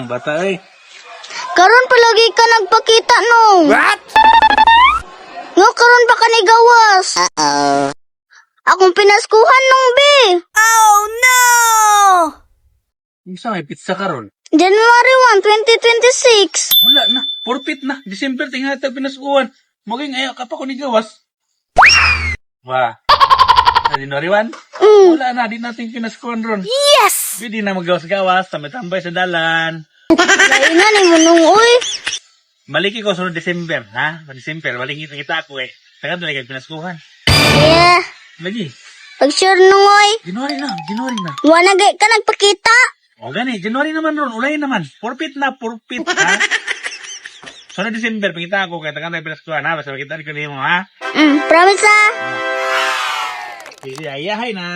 bata eh. Karon palagi ka nagpakita no. What? Nga karon ba ka ni gawas? Akong pinaskuhan nung be. Oh no! Isa may pizza karon. January 1, 2026. Wala na. Forfeit na. December tingnan natin pinasukuhan. Maging ayaw ka pa ko ni gawas. Wah. January 1? Wala na. Di natin pinasukuhan ron. Yes! Di na magawas-gawas. Tambay sa dalan. Lain na ni mo nung uy. Maliki ko sunod December. Ha? December. Maliki kita ako eh. Tagan talaga pinasukuhan. Yeah. Lagi. Pag sure nung uy. January na. Wala ka nagpakita. O gani. January naman ron. Ulay naman. Forfeit na. Ha? Sunod December. Pangita ako. Kaya tagan tayo pinasukuhan ha. Basta makita ko niyo mo ha. Promise ah. Ayahay na.